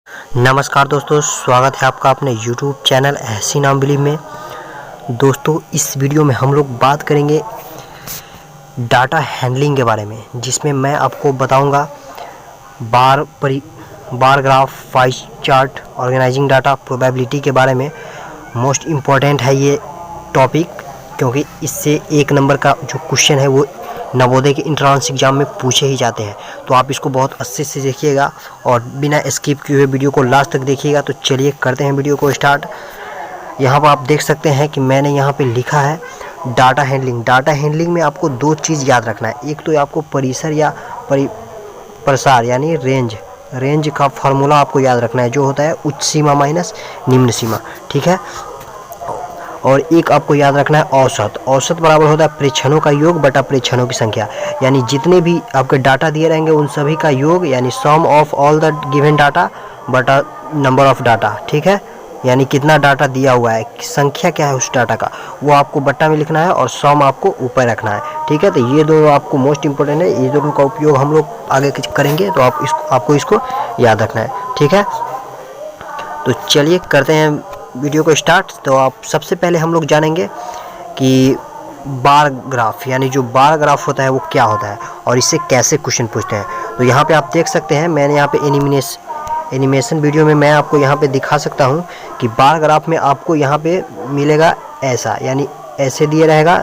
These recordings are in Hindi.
नमस्कार दोस्तों, स्वागत है आपका अपने YouTube चैनल ऐसी नाम बिलीव में। दोस्तों, इस वीडियो में हम लोग बात करेंगे डाटा हैंडलिंग के बारे में, जिसमें मैं आपको बताऊंगा bar graph, pie chart, organising data, probability के बारे में। मोस्ट इम्पॉर्टेंट है ये टॉपिक, क्योंकि इससे एक नंबर का जो क्वेश्चन है वो नवोदय के एंट्रेंस एग्जाम में पूछे ही जाते हैं। तो आप इसको बहुत अच्छे से देखिएगा और बिना स्किप किए हुए वीडियो को लास्ट तक देखिएगा। तो चलिए करते हैं वीडियो को स्टार्ट। यहाँ पर आप देख सकते हैं कि मैंने यहाँ पे लिखा है डाटा हैंडलिंग। डाटा हैंडलिंग में आपको दो चीज़ याद रखना है। एक तो आपको परिसर या प्रसार यानी रेंज का फार्मूला आपको याद रखना है, जो होता है उच्च सीमा माइनस निम्न सीमा, ठीक है। और एक आपको याद रखना है औसत बराबर होता है प्रेक्षणों का योग बटा प्रेक्षणों की संख्या, यानी जितने भी आपके डाटा दिए रहेंगे उन सभी का योग, यानी sum of all the given data बटा नंबर ऑफ डाटा, ठीक है। यानी कितना डाटा दिया हुआ है, संख्या क्या है उस डाटा का, वो आपको बट्टा में लिखना है और सम आपको ऊपर रखना है, ठीक है। तो ये दोनों आपको मोस्ट इंपॉर्टेंट है, ये दोनों का उपयोग हम लोग आगे करेंगे, तो आपको इसको याद रखना है, ठीक है। तो चलिए करते हैं वीडियो को स्टार्ट। तो आप सबसे पहले हम लोग जानेंगे कि बार ग्राफ, यानी जो बार ग्राफ होता है वो क्या होता है और इससे कैसे क्वेश्चन पूछते हैं। तो यहाँ पे आप देख सकते हैं, मैंने यहाँ पे एनिमेशन वीडियो में मैं आपको यहाँ पे दिखा सकता हूँ कि बार ग्राफ में आपको यहाँ पे मिलेगा ऐसा, यानी ऐसे दिया रहेगा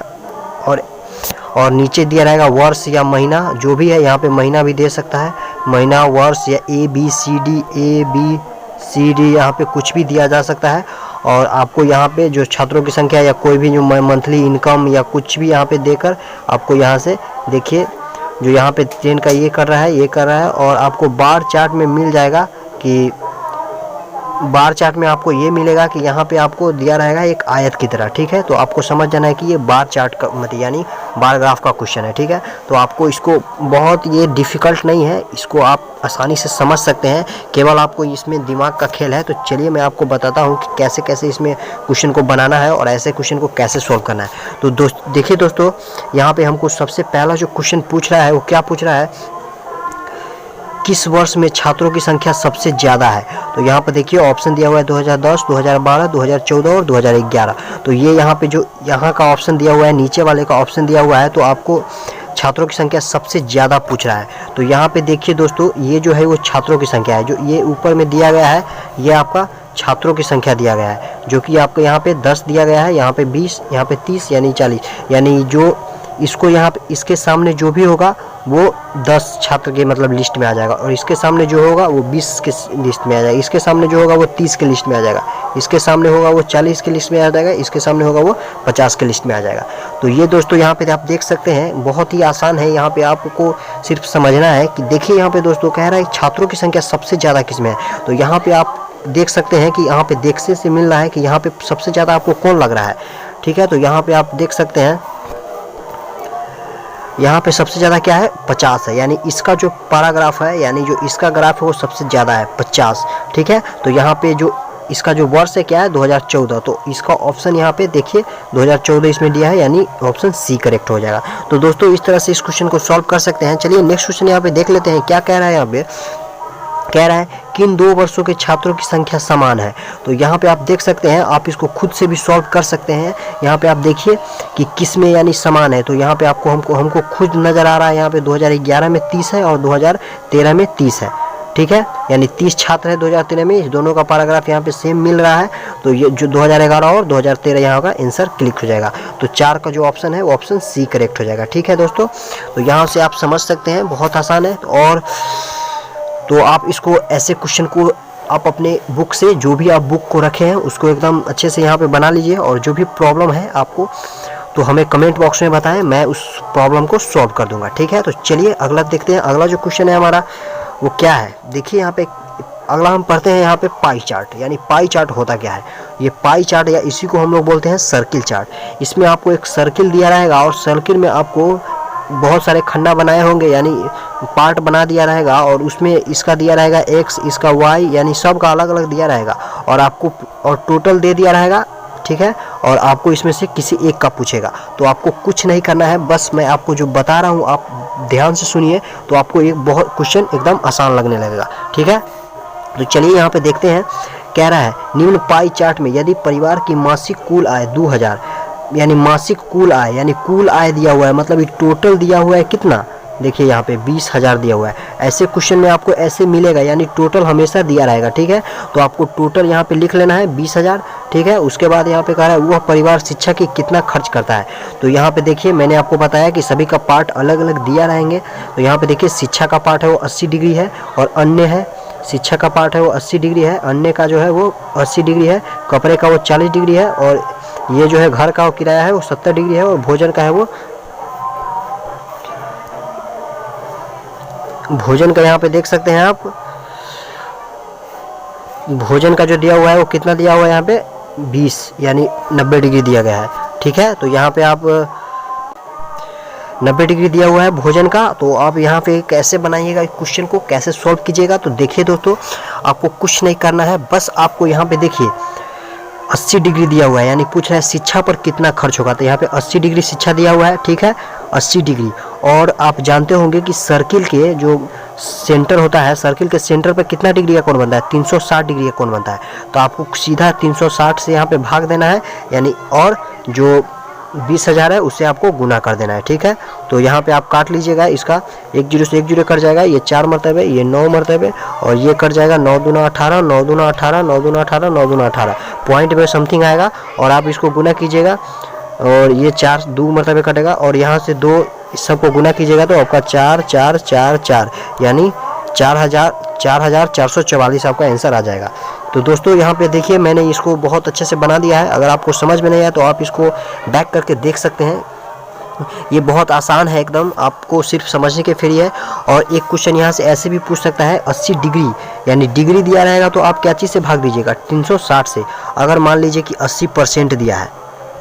और नीचे दिया रहेगा वर्ष या महीना, जो भी है। यहाँ पे महीना भी दे सकता है, महीना, वर्ष या ए बी सी डी यहाँ पे कुछ भी दिया जा सकता है। और आपको यहाँ पे जो छात्रों की संख्या या कोई भी जो मंथली इनकम या कुछ भी यहाँ पे देकर आपको यहाँ से देखिए जो यहाँ पे ट्रेन का ये कर रहा है। और आपको बार चार्ट में मिल जाएगा कि बार चार्ट में आपको ये मिलेगा कि यहाँ पे आपको दिया रहेगा एक आयत की तरह, ठीक है। तो आपको समझ जाना है कि ये बार चार्ट का मतलब यानी बार ग्राफ का क्वेश्चन है, ठीक है। तो आपको इसको बहुत ये डिफ़िकल्ट नहीं है, इसको आप आसानी से समझ सकते हैं, केवल आपको इसमें दिमाग का खेल है। तो चलिए मैं आपको बताता हूँ कि कैसे कैसे इसमें क्वेश्चन को बनाना है और ऐसे क्वेश्चन को कैसे सॉल्व करना है। तो देखिए दोस्तों, यहाँ पर हमको सबसे पहला जो क्वेश्चन पूछ रहा है वो क्या पूछ रहा है, किस वर्ष में छात्रों की संख्या सबसे ज़्यादा है। तो यहाँ पर देखिए ऑप्शन दिया हुआ है 2010, 2012, 2014 और 2011। तो ये यहाँ पे जो यहाँ का ऑप्शन दिया हुआ है, नीचे वाले का ऑप्शन दिया हुआ है, तो आपको छात्रों की संख्या सबसे ज़्यादा पूछ रहा है। तो यहाँ पे देखिए दोस्तों, ये जो है वो छात्रों की संख्या है, जो ये ऊपर में दिया गया है ये आपका छात्रों की संख्या दिया गया है, जो कि आपको यहाँ पे 10 दिया गया है, यहाँ पे 20, यहाँ पे 30 यानी 40, यानी जो इसको यहाँ पे इसके सामने जो भी होगा वो 10 छात्र के मतलब लिस्ट में आ जाएगा, और इसके सामने जो होगा वो 20 के लिस्ट में आ जाएगा, इसके सामने जो होगा वो 30 के लिस्ट में आ जाएगा, इसके सामने होगा वो 40 के लिस्ट में आ जाएगा, इसके सामने होगा वो 50 के लिस्ट में आ जाएगा। तो ये दोस्तों यहाँ पे आप देख सकते हैं, बहुत ही आसान है। यहाँ पे आपको सिर्फ समझना है कि देखिए यहाँ पे दोस्तों कह रहा है छात्रों की संख्या सबसे ज़्यादा किस में है। तो यहाँ पे आप देख सकते हैं कि यहाँ पे देखने से मिल रहा है कि यहाँ पे सबसे ज़्यादा आपको कौन लग रहा है, ठीक है। तो यहाँ पे आप देख सकते हैं, यहाँ पे सबसे ज़्यादा क्या है, 50 है, यानी इसका जो पैराग्राफ है, यानी जो इसका ग्राफ है वो सबसे ज़्यादा है 50, ठीक है। तो यहाँ पे जो इसका जो वर्ष है क्या है, 2014। तो इसका ऑप्शन यहाँ पे देखिए 2014 इसमें दिया है, यानी ऑप्शन सी करेक्ट हो जाएगा। तो दोस्तों इस तरह से इस क्वेश्चन को सॉल्व कर सकते हैं। चलिए नेक्स्ट क्वेश्चन यहाँ पे देख लेते हैं, क्या कह रहा है। यहाँ पे कह रहा है किन 2 वर्षों के छात्रों की संख्या समान है। तो यहाँ पे आप देख सकते हैं, आप इसको खुद से भी सॉल्व कर सकते हैं। यहाँ पे आप देखिए कि किस में यानी समान है। तो यहाँ पे आपको हमको खुद नज़र आ रहा है, यहाँ पे 2011 में 30 है और 2013 में 30 है, ठीक है। यानी 30 छात्र है 2013 में, इस दोनों का पैराग्राफ यहाँ पे सेम मिल रहा है। तो ये जो 2011 और 2013 यहाँ का आंसर क्लिक हो जाएगा। तो 4 का जो ऑप्शन है वो ऑप्शन सी करेक्ट हो जाएगा, ठीक है दोस्तों। तो यहाँ से आप समझ सकते हैं, बहुत आसान है। और तो आप इसको ऐसे क्वेश्चन को आप अपने बुक से, जो भी आप बुक को रखे हैं उसको एकदम अच्छे से यहाँ पे बना लीजिए, और जो भी प्रॉब्लम है आपको तो हमें कमेंट बॉक्स में बताएं, मैं उस प्रॉब्लम को सॉल्व कर दूंगा, ठीक है। तो चलिए अगला देखते हैं। अगला जो क्वेश्चन है हमारा वो क्या है, देखिए यहाँ पे अगला हम पढ़ते हैं यहाँ पे पाई चार्ट। यानी पाई चार्ट होता क्या है, ये पाई चार्ट या इसी को हम लोग बोलते हैं सर्किल चार्ट। इसमें आपको एक सर्किल दिया रहेगा और सर्किल में आपको बहुत सारे खंडा बनाए होंगे, यानी पार्ट बना दिया रहेगा, और उसमें इसका दिया रहेगा x, इसका y, यानी सब का अलग अलग दिया रहेगा, और आपको और टोटल दे दिया रहेगा, ठीक है। और आपको इसमें से किसी एक का पूछेगा। तो आपको कुछ नहीं करना है, बस मैं आपको जो बता रहा हूँ आप ध्यान से सुनिए, तो आपको एक बहुत क्वेश्चन एकदम आसान लगने लगेगा, ठीक है। तो चलिए यहाँ पे देखते हैं। कह रहा है निम्न पाई चार्ट में यदि परिवार की मासिक कुल आय 2000, यानी मासिक कुल आय, यानी कुल आय दिया हुआ है, मतलब ये टोटल दिया हुआ है कितना, देखिए यहाँ पे 20,000 दिया हुआ है। ऐसे क्वेश्चन में आपको ऐसे मिलेगा, यानी टोटल हमेशा दिया रहेगा, ठीक है। तो आपको टोटल यहाँ पे लिख लेना है 20,000, ठीक है। उसके बाद यहाँ पे कह रहा है वह परिवार शिक्षा की कितना खर्च करता है। तो यहाँ पे देखिए मैंने आपको बताया कि सभी का पार्ट अलग अलग दिया रहेंगे। तो यहाँ पे देखिए शिक्षा का पार्ट है वो 80 डिग्री है, और अन्य है, शिक्षा का पार्ट है वो 80 डिग्री है, अन्य का जो है वो 80 डिग्री है, कपड़े का वो 40 डिग्री है, और ये जो है घर का वो किराया है वो 70 डिग्री है, और भोजन का है वो, भोजन का यहाँ पे देख सकते हैं आप, भोजन का जो दिया हुआ है वो कितना दिया हुआ है यहाँ पे 20 यानी 90 डिग्री दिया गया है, ठीक है। तो यहाँ पे आप 90 डिग्री दिया हुआ है भोजन का। तो आप यहाँ पे कैसे बनाइएगा क्वेश्चन को, कैसे सॉल्व कीजिएगा, तो देखिए दोस्तों आपको कुछ नहीं करना है, बस आपको यहाँ पे देखिए 80 डिग्री दिया हुआ है, यानी पूछ रहा है शिक्षा पर कितना खर्च होगा। तो यहाँ पे 80 डिग्री शिक्षा दिया हुआ है, ठीक है, 80 डिग्री। और आप जानते होंगे कि सर्किल के जो सेंटर होता है, सर्किल के सेंटर पर कितना डिग्री का कोण बनता है, 360 डिग्री का कोण बनता है। तो आपको सीधा 360 से यहाँ पे भाग देना है, यानी और जो 20,000 है उससे आपको गुना कर देना है, ठीक है। तो यहाँ पे आप काट लीजिएगा, इसका 1 जीरो से 1 जीरो कट जाएगा, ये 4 मरतबे, ये 9 मरतबे, और ये कट जाएगा 9 दूना 18, 9 दूना 18, 9 दूना 18, 9 दूना 18 पॉइंट में समथिंग आएगा। और आप इसको गुना कीजिएगा, और ये 4 2 मरतबे कटेगा, और यहाँ से 2 सबको गुना कीजिएगा तो आपका 4 4 4 4 यानी 4,444 आपका आंसर आ जाएगा। तो दोस्तों यहाँ पे देखिए मैंने इसको बहुत अच्छे से बना दिया है। अगर आपको समझ में नहीं आया तो आप इसको बैक करके देख सकते हैं। ये बहुत आसान है एकदम, आपको सिर्फ समझने के फिर है। और एक क्वेश्चन यहाँ से ऐसे भी पूछ सकता है 80 डिग्री, यानी डिग्री दिया रहेगा तो आप क्या चीज़ से भाग दीजिएगा, 360 से। अगर मान लीजिए कि 80% दिया है,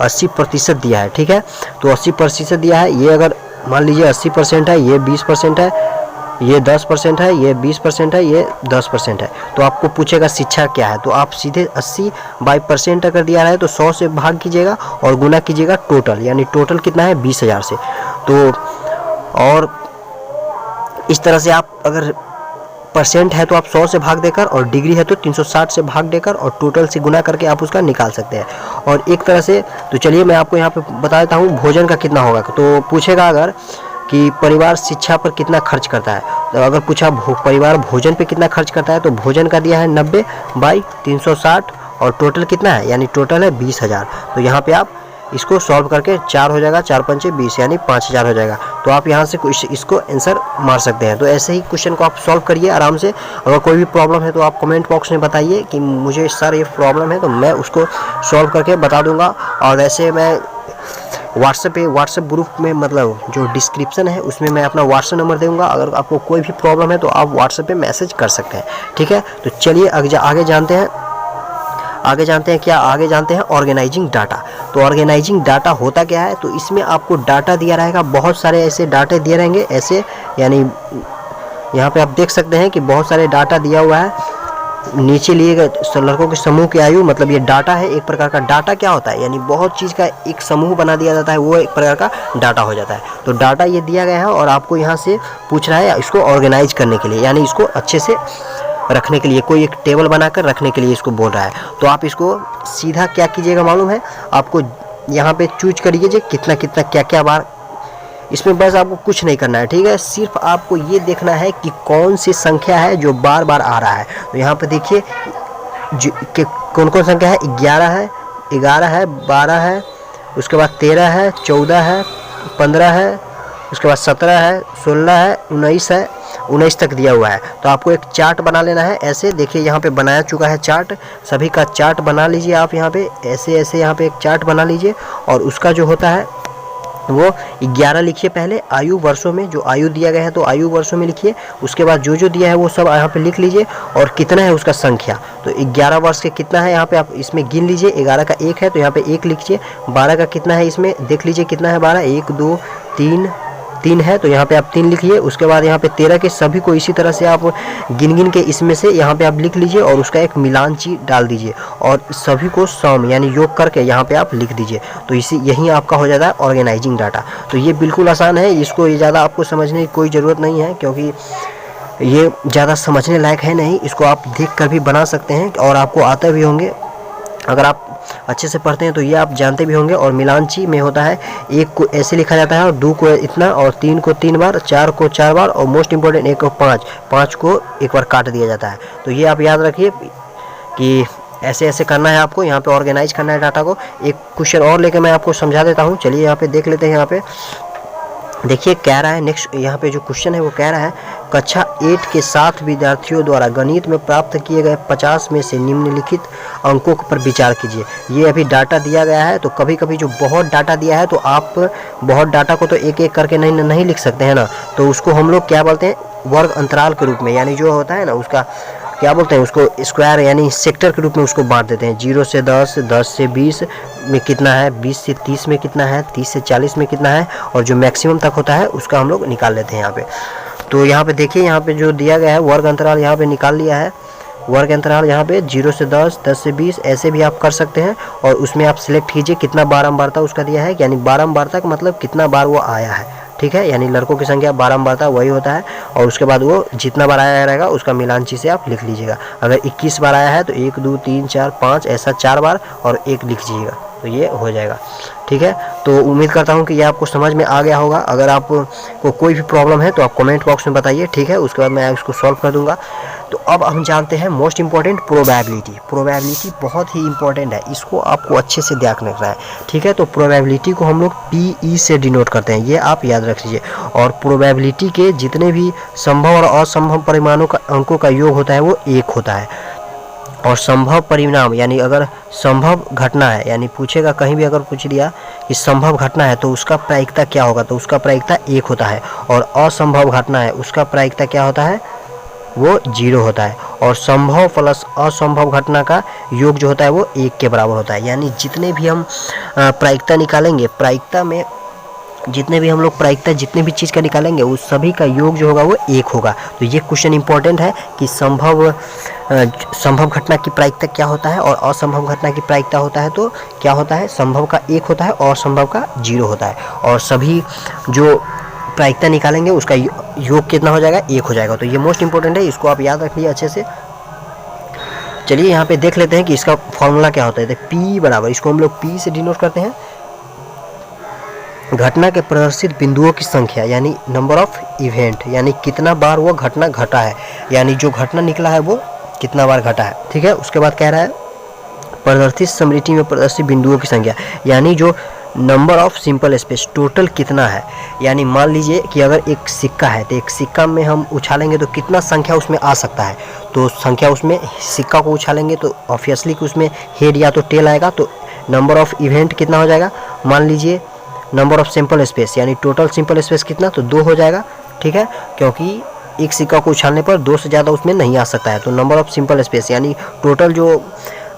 80% दिया है, ठीक है, तो 80% दिया है, ये अगर मान लीजिए 80% है, ये 20% है, ये 10% है, ये 20% है, ये 10% है, तो आपको पूछेगा शिक्षा क्या है। तो आप सीधे 80/% अगर दिया है तो 100 से भाग कीजिएगा और गुना कीजिएगा टोटल, यानी टोटल कितना है 20,000 से। तो और इस तरह से आप अगर परसेंट है तो आप 100 से भाग देकर, और डिग्री है तो 360 से भाग देकर, और टोटल से गुना करके आप उसका निकाल सकते हैं। और एक तरह से तो चलिए मैं आपको यहाँ पे बता देता हूँ भोजन का कितना होगा। तो पूछेगा अगर कि परिवार शिक्षा पर कितना खर्च करता है, तो अगर पूछा परिवार भोजन पे कितना खर्च करता है, तो भोजन का दिया है 90/360, और टोटल कितना है, यानी टोटल है 20,000। तो यहाँ पे आप इसको सॉल्व करके 4 हो जाएगा, 4 पंचे 20 यानी 5,000 हो जाएगा। तो आप यहाँ से इसको आंसर मार सकते हैं। तो ऐसे ही क्वेश्चन को आप सॉल्व करिए आराम से। अगर कोई भी प्रॉब्लम है तो आप कमेंट बॉक्स में बताइए कि मुझे सर ये प्रॉब्लम है, तो मैं उसको सॉल्व करके बता दूंगा। और वैसे मैं व्हाट्सएप ग्रुप में, मतलब जो डिस्क्रिप्शन है उसमें मैं अपना व्हाट्सएप नंबर दूंगा। अगर आपको कोई भी प्रॉब्लम है तो आप व्हाट्सएप पे मैसेज कर सकते हैं, ठीक है। तो चलिए आगे जानते हैं ऑर्गेनाइजिंग डाटा। तो ऑर्गेनाइजिंग डाटा होता क्या है, तो इसमें आपको डाटा दिया रहेगा, बहुत सारे ऐसे डाटे दिए रहेंगे ऐसे, यानी यहाँ पे आप देख सकते हैं कि बहुत सारे डाटा दिया हुआ है। नीचे लिए गए लड़कों के समूह की आयु, मतलब ये डाटा है एक प्रकार का। डाटा क्या होता है, यानी बहुत चीज़ का एक समूह बना दिया जाता है, वो एक प्रकार का डाटा हो जाता है। तो डाटा ये दिया गया है और आपको यहाँ से पूछ रहा है इसको ऑर्गेनाइज करने के लिए, यानी इसको अच्छे से रखने के लिए, कोई एक टेबल बनाकर रखने के लिए इसको बोल रहा है। तो आप इसको सीधा क्या कीजिएगा मालूम है आपको, यहाँ पे चूज करिए कितना कितना क्या क्या बार, इसमें बस आपको कुछ नहीं करना है, ठीक है। सिर्फ आपको ये देखना है कि कौन सी संख्या है जो बार बार आ रहा है। तो यहाँ पे देखिए कौन कौन संख्या है, 11 है, 12 है, उसके बाद 13 है, 14 है, 15 है, उसके बाद 17 है, 16 है, 19 है, 19 तक दिया हुआ है। तो आपको एक चार्ट बना लेना है ऐसे। देखिए यहाँ पे बनाया चुका है चार्ट, सभी का चार्ट बना लीजिए आप यहाँ पे ऐसे ऐसे, यहाँ पे एक चार्ट बना लीजिए। और उसका जो होता है वो 11 लिखिए पहले, आयु वर्षों में, जो आयु दिया गया है तो आयु वर्षों में लिखिए। उसके बाद जो दिया है वो सब यहाँ पे लिख लीजिए, और कितना है उसका संख्या। तो 11 वर्ष के कितना है यहाँ पे आप इसमें गिन लीजिए। 11 का 1 है तो यहाँ पे 1 लिखिए। 12 का कितना है इसमें देख लीजिए कितना है 12, 1 2 3 है तो यहाँ पे आप 3 लिखिए। उसके बाद यहाँ पे 13 के सभी को इसी तरह से आप गिन के इसमें से यहाँ पे आप लिख लीजिए, और उसका एक मिलान चीज डाल दीजिए, और सभी को सम यानी योग करके यहाँ पे आप लिख दीजिए। तो यही आपका हो जाता है ऑर्गेनाइजिंग डाटा। तो ये बिल्कुल आसान है, इसको ज़्यादा आपको समझने की कोई ज़रूरत नहीं है, क्योंकि ये ज़्यादा समझने लायक है नहीं, इसको आप देख कर भी बना सकते हैं और आपको आते भी होंगे। अगर आप अच्छे से पढ़ते हैं तो ये आप जानते भी होंगे। और मिलानची में होता है 1 को ऐसे लिखा जाता है और 2 को इतना और 3 को 3 बार, 4 को 4 बार और मोस्ट इंपॉर्टेंट 1 को 5 को एक बार काट दिया जाता है। तो ये आप याद रखिए कि ऐसे ऐसे करना है आपको, यहाँ पे ऑर्गेनाइज करना है डाटा को। एक क्वेश्चन और लेकर मैं आपको समझा देता हूँ। चलिए यहाँ पे देख लेते हैं। यहाँ पे देखिए कह रहा है नेक्स्ट, यहाँ पे जो क्वेश्चन है वो कह रहा है कक्षा 8 के 7 विद्यार्थियों द्वारा गणित में प्राप्त किए गए 50 में से निम्नलिखित अंकों पर विचार कीजिए। ये अभी डाटा दिया गया है, तो कभी कभी जो बहुत डाटा दिया है तो आप बहुत डाटा को तो एक एक करके नहीं लिख सकते हैं ना, तो उसको हम लोग क्या बोलते हैं, वर्ग अंतराल के रूप में, यानी जो होता है ना उसका क्या बोलते हैं, उसको स्क्वायर यानी सेक्टर के रूप में उसको बांट देते हैं। 0 से 10, 10 से 20 में कितना है, 20 से 30 में कितना है, 30 से 40 में कितना है, और जो मैक्सिमम तक होता है उसका हम लोग निकाल लेते हैं यहाँ पे। तो यहाँ पे देखिए, यहाँ पे जो दिया गया है वर्ग अंतराल यहाँ पे निकाल लिया है। वर्ग अंतराल यहाँ पे 0 से 10, 10 से 20 ऐसे भी आप कर सकते हैं। और उसमें आप सिलेक्ट कीजिए कितना बारंबारता उसका दिया है, यानी बारंबारता का मतलब कितना बार वो आया है, ठीक है। यानी लड़कों की संख्या बारंबारता वही होता है, और उसके बाद वो जितना बार आया रहेगा उसका मिलानची से आप लिख लीजिएगा। अगर 21 बार आया है तो 1 2 3 4 5 ऐसा 4 बार और 1 लिख लीजिएगा, तो ये हो जाएगा, ठीक है। तो उम्मीद करता हूँ कि ये आपको समझ में आ गया होगा। अगर आपको कोई भी प्रॉब्लम है तो आप कमेंट बॉक्स में बताइए, ठीक है। उसके बाद मैं उसको सॉल्व कर दूंगा। तो अब हम जानते हैं मोस्ट इंपॉर्टेंट प्रोबेबिलिटी। प्रोबेबिलिटी बहुत ही इंपॉर्टेंट है, इसको आपको अच्छे से ध्यान रखना है, ठीक है। तो प्रोबेबिलिटी को हम लोग PE से डिनोट करते हैं, ये आप याद रख लीजिए। और प्रोबेबिलिटी के जितने भी संभव और असंभव परिमाणों का अंकों का योग होता है वो 1 होता है। और संभव परिणाम यानी अगर संभव घटना है, यानी पूछेगा कहीं भी अगर पूछ दिया कि संभव घटना है तो उसका प्रायिकता क्या होगा, तो उसका प्रायिकता 1 होता है। और असंभव घटना है उसका प्रायिकता क्या होता है, वो 0 होता है। और संभव प्लस असंभव घटना का योग जो होता है वो 1 के बराबर होता है। यानी जितने भी हम प्रायिकता निकालेंगे, प्रायिकता में जितने भी हम लोग प्रायिकता जितने भी चीज़ का निकालेंगे उस सभी का योग जो होगा वो 1 होगा। तो ये क्वेश्चन इंपॉर्टेंट है कि संभव घटना की प्रायिकता क्या होता है और असंभव घटना की प्रायिकता होता है तो क्या होता है, संभव का 1 होता है और असंभव का 0 होता है। और सभी जो प्रायिकता निकालेंगे उसका योग कितना हो जाएगा, 1 हो जाएगा। तो ये मोस्ट इंपॉर्टेंट है, इसको आप याद रखिए अच्छे से। चलिए यहाँ पे देख लेते हैं कि इसका फॉर्मूला क्या होता है। तो P बराबर, इसको हम लोग P से डिनोट करते हैं, घटना के प्रदर्शित बिंदुओं की संख्या यानी नंबर ऑफ इवेंट, यानी कितना बार वो घटना घटा है, यानी जो घटना निकला है वो कितना बार घटा है, ठीक है। उसके बाद कह रहा है प्रदर्शित स्मृति में प्रदर्शित बिंदुओं की संख्या, यानी जो number of sample space total कितना है। यानी मान लीजिए कि अगर एक सिक्का है तो एक सिक्का में हम उछालेंगे तो कितना संख्या उसमें आ सकता है, तो संख्या उसमें सिक्का को उछालेंगे तो ऑब्वियसली कि उसमें हेड या तो टेल आएगा, तो नंबर ऑफ इवेंट कितना हो जाएगा, मान लीजिए नंबर ऑफ सिंपल स्पेस यानी टोटल सिंपल स्पेस कितना, तो 2 हो जाएगा, ठीक है। क्योंकि एक सिक्का को उछालने पर 2 से ज़्यादा उसमें नहीं आ सकता है, तो नंबर ऑफ सिंपल स्पेस यानी टोटल जो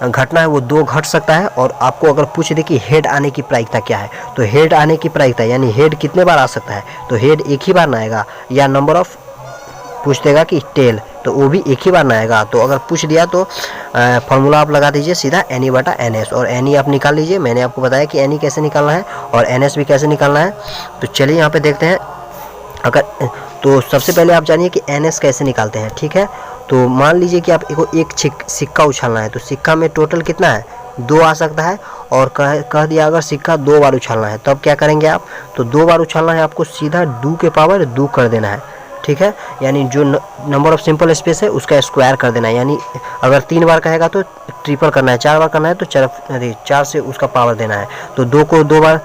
घटना है वो 2 घट सकता है। और आपको अगर पूछ दे कि हेड आने की प्रायिकता क्या है, तो हेड आने की प्रायिकता यानी हेड कितने बार आ सकता है, तो हेड एक ही बार ना आएगा, या नंबर ऑफ पूछ देगा कि टेल, तो वो भी एक ही बार ना आएगा। तो अगर पूछ दिया तो फॉर्मूला आप लगा दीजिए सीधा NE/NS, और NE आप निकाल लीजिए। मैंने आपको बताया कि NE कैसे निकालना है और NS भी कैसे निकालना है। तो चलिए यहाँ पे देखते हैं। अगर तो सबसे पहले आप जानिए कि NS कैसे निकालते हैं, ठीक है। तो मान लीजिए कि आपको एक सिक्का उछालना है, तो सिक्का में टोटल कितना है, 2 आ सकता है। और कह दिया अगर सिक्का 2 बार उछालना है, तब क्या करेंगे आप, तो 2 बार उछालना है आपको सीधा 2 के पावर 2 कर देना है, ठीक है। यानी जो नंबर ऑफ सिंपल स्पेस है उसका स्क्वायर कर देना है। यानी अगर 3 बार कहेगा तो ट्रिपल करना है, 4 बार करना है तो 4 से उसका पावर देना है। तो 2 को 2 बार,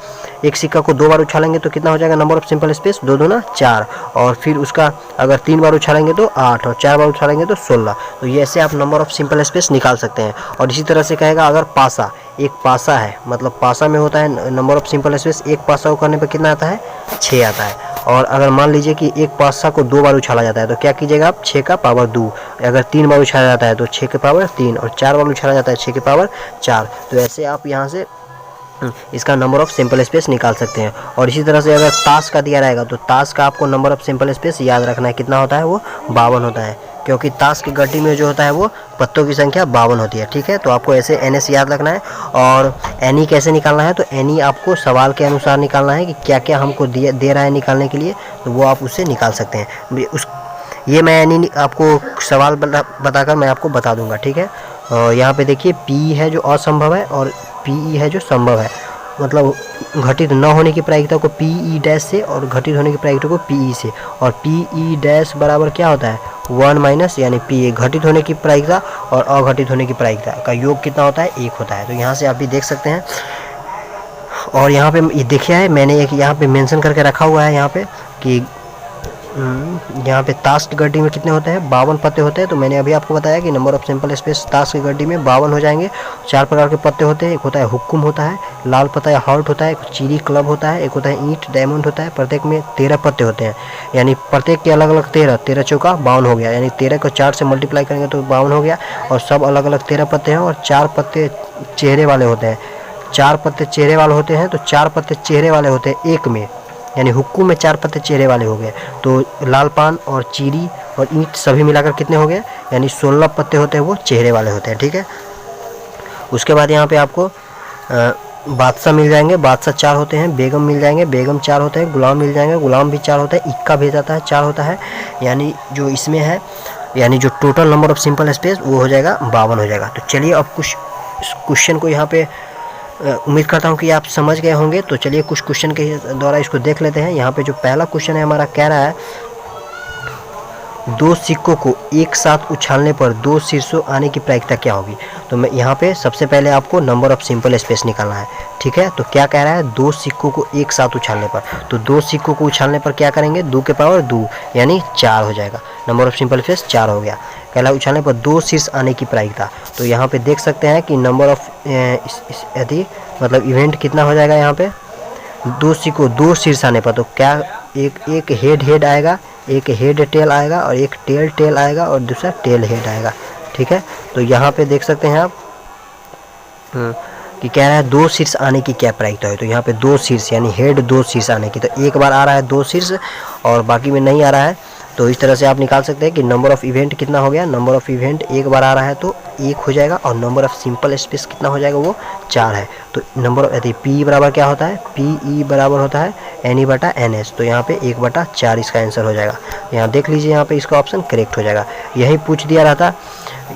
एक सिक्का को 2 बार उछालेंगे तो कितना हो जाएगा, नंबर ऑफ सिंपल स्पेस 2 दूना 4, और फिर उसका अगर 3 बार उछालेंगे तो 8 और 4 बार उछालेंगे तो 16। तो ये ऐसे आप नंबर ऑफ सिंपल स्पेस निकाल सकते हैं। और इसी तरह से कहेगा अगर पासा, एक पासा है, मतलब पासा में होता है नंबर ऑफ सिंपल स्पेस, एक पासा को करने पर कितना आता है, 6 आता है। और अगर मान लीजिए कि एक पासा को 2 बार उछाला जाता है तो क्या कीजिएगा आप, 6 का पावर 2। अगर 3 बार उछाला जाता है तो 6 के पावर 3, और 4 बार उछाला जाता है 6 के पावर 4। तो ऐसे आप यहाँ से इसका नंबर ऑफ सिंपल स्पेस निकाल सकते हैं। और इसी तरह से अगर ताश का दिया रहेगा तो ताश का आपको नंबर ऑफ सिंपल स्पेस याद रखना है, कितना होता है, वो 52 होता है। क्योंकि ताश की गड्डी में जो होता है वो पत्तों की संख्या 52 होती है, ठीक है। तो आपको ऐसे NS याद रखना है। और NE कैसे निकालना है, तो NE आपको सवाल के अनुसार निकालना है कि क्या क्या हमको दे रहा है निकालने के लिए, तो वो आप उससे निकाल सकते हैं। ये मैं यानी आपको सवाल बताकर मैं आपको बता दूंगा, ठीक है। और यहाँ पे देखिए पी है जो असंभव है और पी है जो संभव है, मतलब घटित न होने की प्रायिकता को पी ई डैश से और घटित होने की प्रायिकता को पी ई से, और पी ई डैश बराबर क्या होता है 1 माइनस यानी पी ए, घटित होने की प्रायिकता और अघटित होने की प्रायिकता का योग कितना होता है 1 होता है। तो यहाँ से आप भी देख सकते हैं। और यहाँ पे ये देखिए है मैंने एक यहाँ पे मेंशन करके रखा हुआ है यहाँ पे कि यहाँ पे ताश की गड्डी में कितने होते हैं 52 पत्ते होते हैं। तो मैंने अभी आपको बताया कि नंबर ऑफ सिंपल स्पेस ताश की गड्डी में 52 हो जाएंगे। 4 प्रकार के पत्ते होते हैं, एक होता है हुक्कुम होता है, लाल पत्ता या हार्ट होता है, एक चीरी क्लब होता है, एक होता है ईंट डायमंड होता है। प्रत्येक में 13 पत्ते होते हैं, यानी प्रत्येक के अलग अलग 13 चौका 52 हो गया, यानी 13 को 4 से मल्टीप्लाई करेंगे तो 52 हो गया। और सब अलग अलग 13 पत्ते हैं और 4 पत्ते चेहरे वाले होते हैं। 4 पत्ते चेहरे वाले होते हैं, तो 4 पत्ते चेहरे वाले होते हैं एक में, यानी हुक्कुम में 4 पत्ते चेहरे वाले हो गए। तो लाल पान और चीरी और ईंट सभी मिलाकर कितने हो गए, यानी 16 पत्ते होते हैं वो चेहरे वाले होते हैं, ठीक है। उसके बाद यहाँ पे आपको बादशाह मिल जाएंगे, बादशाह 4 होते हैं। बेगम मिल जाएंगे, बेगम 4 होते हैं। गुलाम मिल जाएंगे, गुलाम भी 4 होते हैं। इक्का भेज जाता है 4 होता है, यानी जो इसमें है यानी जो total number of sample space वो हो जाएगा 52 हो जाएगा। तो चलिए अब कुछ क्वेश्चन को यहाँ पे उम्मीद करता हूँ कि आप समझ गए होंगे। तो चलिए कुछ क्वेश्चन के द्वारा इसको देख लेते हैं। यहाँ पे जो पहला क्वेश्चन है हमारा कह रहा है 2 सिक्कों को एक साथ उछालने पर 2 शीर्षों आने की प्रायिकता क्या होगी। तो मैं यहाँ पे सबसे पहले आपको नंबर ऑफ सिंपल स्पेस निकालना है, ठीक है। तो क्या कह रहा है 2 सिक्कों को एक साथ उछालने पर, तो 2 सिक्कों को उछालने पर क्या करेंगे 2 के पावर 2 यानी 4 हो जाएगा। नंबर ऑफ सिंपल स्पेस 4 हो गया। पहला उछालने पर 2 शीर्ष आने की प्रायिकता, तो यहाँ पे देख सकते हैं कि नंबर ऑफ यदि मतलब इवेंट कितना हो जाएगा यहाँ पे 2 सिक्कों 2 शीर्ष आने पर, तो क्या एक हेड आएगा, एक हेड टेल आएगा और एक टेल आएगा और दूसरा टेल हेड आएगा, ठीक है। तो यहाँ पे देख सकते हैं आप कि कह रहा है 2 शीर्ष आने की क्या प्रायिकता है। तो यहाँ पे 2 शीर्ष यानी हेड 2 शीर्ष आने की, तो एक बार आ रहा है 2 शीर्ष और बाकी में नहीं आ रहा है। तो इस तरह से आप निकाल सकते हैं कि नंबर ऑफ इवेंट कितना हो गया, नंबर ऑफ इवेंट एक बार आ रहा है तो 1 हो जाएगा, और नंबर ऑफ सिंपल स्पेस कितना हो जाएगा वो 4 है। तो नंबर ऑफ यदि पी बराबर क्या होता है, पी ई बराबर होता है एन ई बटा एन एस, तो यहाँ पे 1/4 इसका आंसर हो जाएगा। यहाँ देख लीजिए यहाँ पे इसका ऑप्शन करेक्ट हो जाएगा। यही पूछ दिया रहता,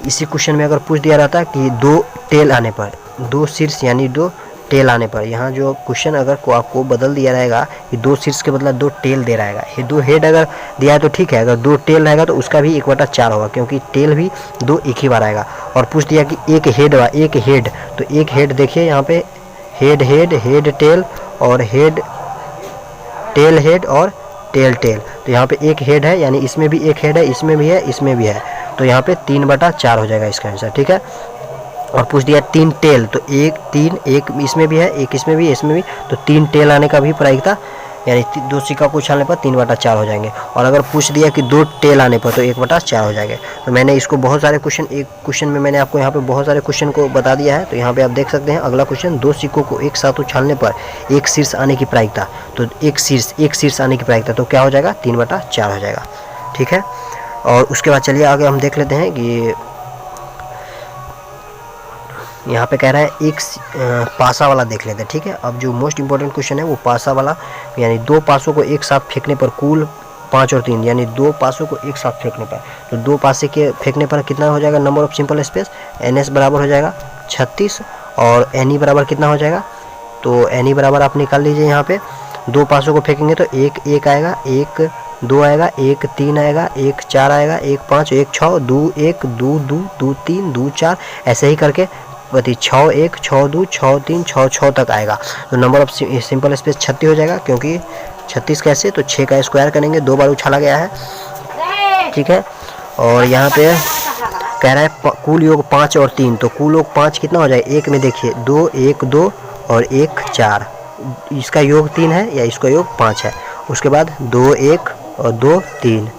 इसी क्वेश्चन में अगर पूछ दिया रहता कि 2 टेल आने पर, 2 शीर्ष यानी 2 टेल आने पर, यहाँ जो क्वेश्चन अगर को आपको बदल दिया रहेगा कि 2 शीर्ष के बदला 2 टेल दे रहेगा, ये 2 हेड अगर दिया है तो ठीक है, अगर 2 टेल रहेगा तो उसका भी 1/4 होगा, क्योंकि टेल भी 2 एक ही बार आएगा। और पूछ दिया कि एक हेड, तो एक हेड देखिए यहाँ पे हेड टेल और हेड टेल हेड और टेल, तो यहाँ पे एक हेड है, यानी इसमें भी एक हेड है, इसमें भी है, इसमें भी है, तो यहाँ पे 3/4 हो जाएगा इसका आंसर, ठीक है। और पूछ दिया 3 टेल, तो एक इसमें भी है, एक इसमें भी, इसमें भी, तो 3 टेल आने का भी प्रायिकता यानी 2 सिक्का को उछालने पर 3/4 हो जाएंगे। और अगर पूछ दिया कि 2 टेल आने पर तो 1/4 हो जाएंगे। तो मैंने इसको बहुत सारे क्वेश्चन, एक क्वेश्चन में मैंने आपको यहाँ पे बहुत सारे क्वेश्चन को बता दिया है। तो यहाँ पे आप देख सकते हैं अगला क्वेश्चन 2 सिक्कों को एक साथ उछालने पर 1 शीर्ष आने की प्रायिकता, तो एक शीर्ष आने की प्रायिकता तो क्या हो जाएगा 3/4 हो जाएगा, ठीक है। और उसके बाद चलिए आगे हम देख लेते हैं कि यहाँ पे कह रहा है एक पासा वाला देख लेते हैं, ठीक है। अब जो मोस्ट इंपॉर्टेंट क्वेश्चन है वो पासा वाला, यानी 2 पासों को एक साथ फेंकने पर कुल 5 और 3, यानी 2 पासों को एक साथ फेंकने पर, तो 2 पासे के फेंकने पर कितना हो जाएगा number of sample space, N S बराबर हो जाएगा 36 और एन ई बराबर कितना हो जाएगा, तो एन ई बराबर आप निकाल लीजिए। यहाँ पे 2 पासों को फेंकेंगे तो 1 आएगा, 1 2 आएगा, 1 3 आएगा, 1 4 आएगा, 1 5, 1 6, 2 1, 2 2, 2 3, 2 4, ऐसे ही करके 6 1, 6 2, 6 3, 6 6 तक आएगा। तो नंबर ऑफ सिंपल स्पेस 36 हो जाएगा, क्योंकि 36 कैसे, तो 6 का स्क्वायर करेंगे, 2 बार उछाला गया है, ठीक है। और यहाँ पे कह रहा है कुल योग 5 और 3, तो कुल योग 5 कितना हो जाएगा, एक में देखिए 2 1 2 और 1 4, इसका योग 3 है या इसका योग 5 है। उसके बाद 2 1 और 2 3,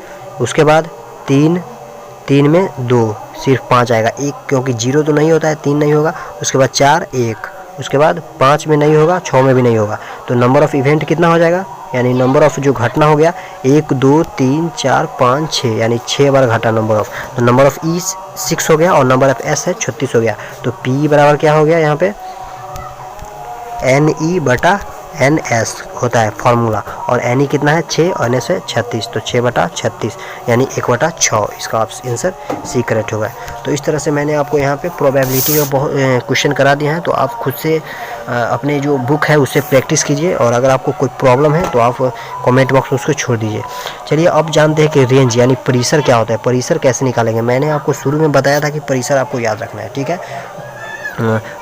उसके बाद 3 में 2 सिर्फ 5 आएगा, 1 क्योंकि 0 तो नहीं होता है, 3 नहीं होगा। उसके बाद 4 1, उसके बाद 5 में नहीं होगा, 6 में भी नहीं होगा। तो नंबर ऑफ इवेंट कितना हो जाएगा, यानी नंबर ऑफ जो घटना हो गया 1 2 3 4 5 6, यानी 6 बार घटा नंबर ऑफ। तो नंबर ऑफ ई 6 हो गया और नंबर ऑफ एस है 36 हो गया। तो पी बराबर क्या हो गया यहाँ पे, एन ई बटा NS होता है फॉर्मूला, और Ne कितना है 6 और NS है 36, तो 6/36 यानी 1/6। इसका आंसर सी करेक्ट होगा। तो इस तरह से मैंने आपको यहाँ पे प्रोबेबिलिटी का बहुत क्वेश्चन करा दिया है, तो आप खुद से अपने जो बुक है उससे प्रैक्टिस कीजिए, और अगर आपको कोई प्रॉब्लम है तो आप कमेंट बॉक्स में उसको छोड़ दीजिए। चलिए अब जानते हैं कि रेंज यानी परिसर क्या होता है, परिसर कैसे निकालेंगे। मैंने आपको शुरू में बताया था कि परिसर आपको याद रखना है, ठीक है।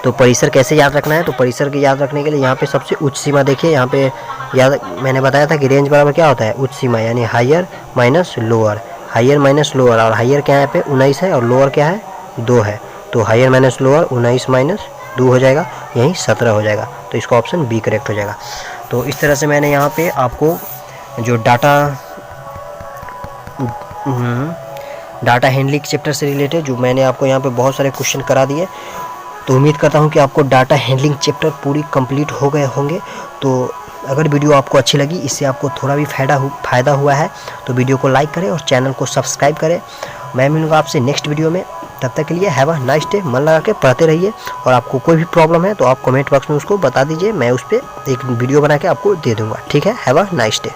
तो परिसर कैसे याद रखना है, तो परिसर के याद रखने के लिए यहाँ पे सबसे उच्च सीमा देखिए, यहाँ पे याद मैंने बताया था कि रेंज बराबर क्या होता है, उच्च सीमा यानी higher minus lower, higher minus lower, और हायर क्या है यहाँ पे 19 है और लोअर क्या है 2 है, तो हायर माइनस लोअर 19 माइनस 2 हो जाएगा, यही 17 हो जाएगा, तो इसका ऑप्शन बी करेक्ट हो जाएगा। तो इस तरह से मैंने यहाँ पे आपको जो डाटा हैंडलिंग चैप्टर से रिलेटेड जो मैंने आपको यहाँ पे बहुत सारे क्वेश्चन करा दिए, तो उम्मीद करता हूँ कि आपको डाटा हैंडलिंग चैप्टर पूरी कंप्लीट हो गए होंगे। तो अगर वीडियो आपको अच्छी लगी, इससे आपको थोड़ा भी फ़ायदा हुआ है, तो वीडियो को लाइक करें और चैनल को सब्सक्राइब करें। मैं मिलूँगा आपसे नेक्स्ट वीडियो में, तब तक के लिए हैव अ नाइस डे। मन लगा के पढ़ते रहिए, और आपको कोई भी प्रॉब्लम है तो आप कमेंट बॉक्स में उसको बता दीजिए, मैं उस पर एक वीडियो बना के आपको दे दूँगा, ठीक है। Have a nice day.